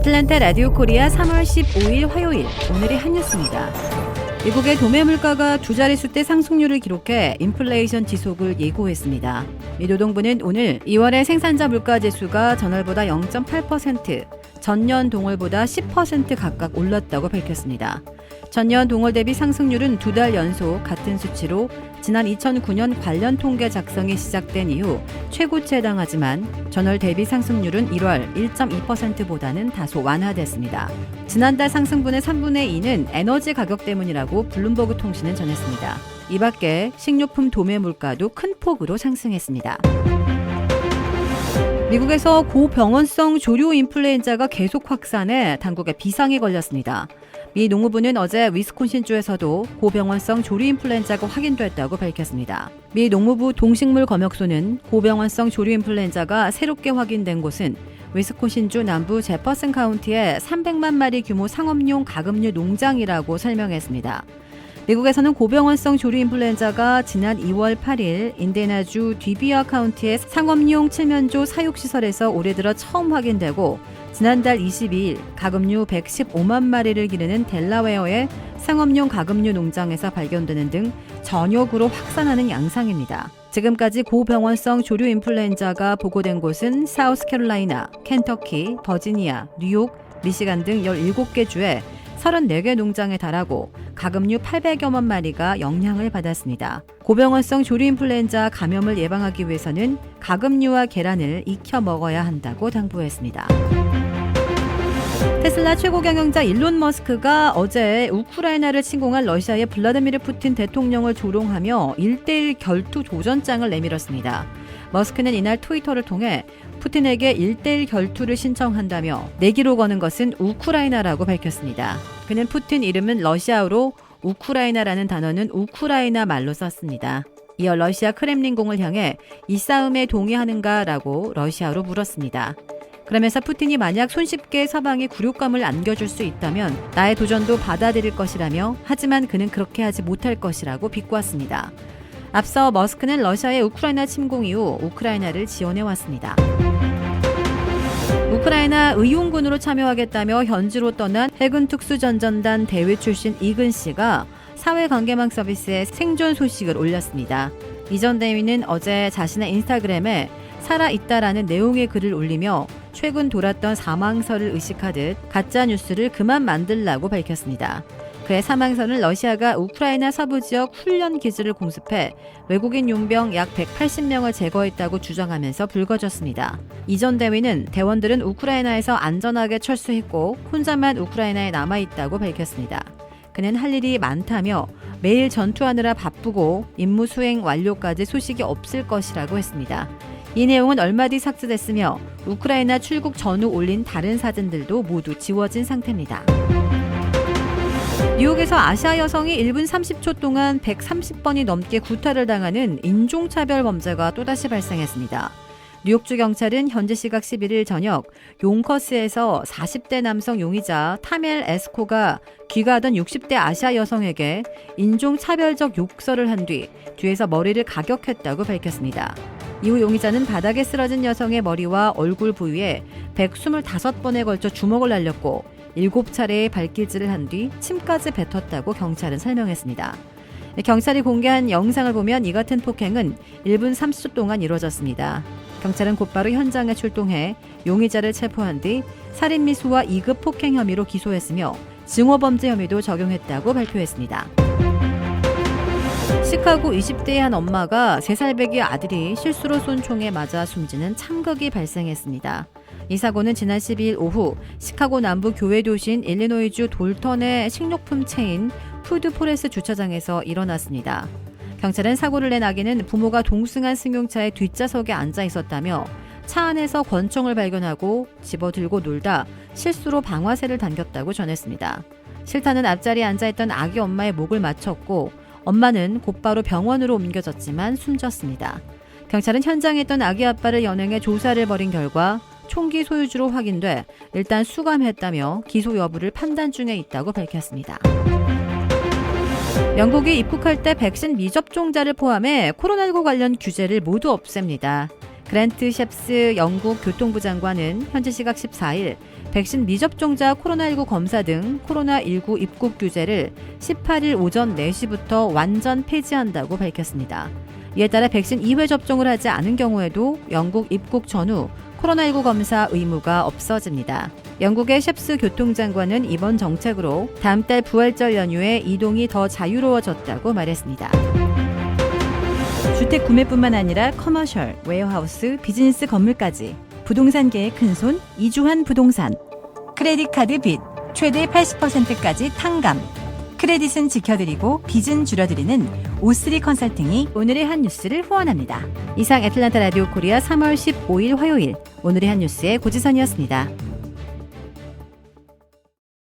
애틀랜타 라디오 코리아 3월 15일 화요일, 오늘의 한 뉴스입니다. 미국의 도매 물가가 두 자릿수대 상승률을 기록해 인플레이션 지속을 예고했습니다. 미 노동부는 오늘 2월의 생산자 물가 지수가 전월보다 0.8%, 전년 동월보다 10% 각각 올랐다고 밝혔습니다. 전년 동월 대비 상승률은 두 달 연속 같은 수치로 지난 2009년 관련 통계 작성이 시작된 이후 최고치에 해당하지만 전월 대비 상승률은 1월 1.2%보다는 다소 완화됐습니다. 지난달 상승분의 3분의 2는 에너지 가격 때문이라고 블룸버그 통신은 전했습니다. 이 밖에 식료품 도매 물가도 큰 폭으로 상승했습니다. 미국에서 고병원성 조류 인플루엔자가 계속 확산해 당국에 비상이 걸렸습니다. 미 농무부는 어제 위스콘신주에서도 고병원성 조류 인플루엔자가 확인됐다고 밝혔습니다. 미 농무부 동식물검역소는 고병원성 조류 인플루엔자가 새롭게 확인된 곳은 위스콘신주 남부 제퍼슨 카운티의 300만 마리 규모 상업용 가금류 농장이라고 설명했습니다. 미국에서는 고병원성 조류 인플루엔자가 지난 2월 8일 인디애나주 뒤비아 카운티의 상업용 칠면조 사육시설에서 올해 들어 처음 확인되고 지난달 22일 가금류 115만 마리를 기르는 델라웨어의 상업용 가금류 농장에서 발견되는 등 전역으로 확산하는 양상입니다. 지금까지 고병원성 조류 인플루엔자가 보고된 곳은 사우스캐롤라이나, 켄터키, 버지니아, 뉴욕, 미시간 등 17개 주에 34개 농장에 달하고 가금류 800여만 마리가 영향을 받았습니다. 고병원성 조류 인플루엔자 감염을 예방하기 위해서는 가금류와 계란을 익혀 먹어야 한다고 당부했습니다. 테슬라 최고 경영자 일론 머스크가 어제 우크라이나를 침공한 러시아의 블라디미르 푸틴 대통령을 조롱하며 1대1 결투 도전장을 내밀었습니다. 머스크는 이날 트위터를 통해 푸틴에게 1대1 결투를 신청한다며 내기로 거는 것은 우크라이나라고 밝혔습니다. 그는 푸틴 이름은 러시아어로 우크라이나라는 단어는 우크라이나 말로 썼습니다. 이어 러시아 크렘린궁을 향해 이 싸움에 동의하는가라고 러시아어로 물었습니다. 그러면서 푸틴이 만약 손쉽게 서방에 굴욕감을 안겨줄 수 있다면 나의 도전도 받아들일 것이라며 하지만 그는 그렇게 하지 못할 것이라고 비꼬았습니다. 앞서 머스크는 러시아의 우크라이나 침공 이후 우크라이나를 지원해왔습니다. 우크라이나 의용군으로 참여하겠다며 현지로 떠난 해군 특수전전단 대위 출신 이근 씨가 사회관계망 서비스에 생존 소식을 올렸습니다. 이전 대위는 어제 자신의 인스타그램에 살아있다라는 내용의 글을 올리며 최근 돌았던 사망설을 의식하듯 가짜뉴스를 그만 만들라고 밝혔습니다. 그의 사망설은 러시아가 우크라이나 서부 지역 훈련 기지를 공습해 외국인 용병 약 180명을 제거했다고 주장하면서 불거졌습니다. 이전 대위는 대원들은 우크라이나에서 안전하게 철수했고 혼자만 우크라이나에 남아있다고 밝혔습니다. 그는 할 일이 많다며 매일 전투하느라 바쁘고 임무 수행 완료까지 소식이 없을 것이라고 했습니다. 이 내용은 얼마 뒤 삭제됐으며 우크라이나 출국 전후 올린 다른 사진들도 모두 지워진 상태입니다. 뉴욕에서 아시아 여성이 1분 30초 동안 130번이 넘게 구타를 당하는 인종차별 범죄가 또다시 발생했습니다. 뉴욕주 경찰은 현지 시각 11일 저녁 용커스에서 40대 남성 용의자 타멜 에스코가 귀가하던 60대 아시아 여성에게 인종차별적 욕설을 한 뒤에서 머리를 가격했다고 밝혔습니다. 이후 용의자는 바닥에 쓰러진 여성의 머리와 얼굴 부위에 125번에 걸쳐 주먹을 날렸고 7차례의 발길질을 한 뒤 침까지 뱉었다고 경찰은 설명했습니다. 경찰이 공개한 영상을 보면 이 같은 폭행은 1분 30초 동안 이루어졌습니다. 경찰은 곧바로 현장에 출동해 용의자를 체포한 뒤 살인미수와 2급 폭행 혐의로 기소했으며 증오범죄 혐의도 적용했다고 발표했습니다. 시카고 20대의 한 엄마가 3살배기 아들이 실수로 쏜 총에 맞아 숨지는 참극이 발생했습니다. 이 사고는 지난 12일 오후 시카고 남부 교외 도시인 일리노이주 돌턴의 식료품 체인 푸드포레스 주차장에서 일어났습니다. 경찰은 사고를 낸 아기는 부모가 동승한 승용차의 뒷좌석에 앉아 있었다며 차 안에서 권총을 발견하고 집어들고 놀다 실수로 방아쇠를 당겼다고 전했습니다. 실타는 앞자리에 앉아있던 아기 엄마의 목을 맞췄고 엄마는 곧바로 병원으로 옮겨졌지만 숨졌습니다. 경찰은 현장에 있던 아기 아빠를 연행해 조사를 벌인 결과 총기 소유주로 확인돼 일단 수감했다며 기소 여부를 판단 중에 있다고 밝혔습니다. 영국이 입국할 때 백신 미접종자를 포함해 코로나19 관련 규제를 모두 없앱니다. 그랜트 셰프스 영국 교통부 장관은 현지 시각 14일 백신 미접종자 코로나19 검사 등 코로나19 입국 규제를 18일 오전 4시부터 완전 폐지한다고 밝혔습니다. 이에 따라 백신 2회 접종을 하지 않은 경우에도 영국 입국 전후 코로나19 검사 의무가 없어집니다. 영국의 셰프스 교통장관은 이번 정책으로 다음 달 부활절 연휴에 이동이 더 자유로워졌다고 말했습니다. 주택 구매뿐만 아니라 커머셜, 웨어하우스, 비즈니스 건물까지 부동산계의 큰손 이주환 부동산. 크레딧 카드 빚 최대 80%까지 탕감. 크레딧은 지켜드리고 빚은 줄여드리는 O3 컨설팅이 오늘의 한 뉴스를 후원합니다. 이상 애틀란타 라디오 코리아 3월 15일 화요일 오늘의 한 뉴스의 고지선이었습니다.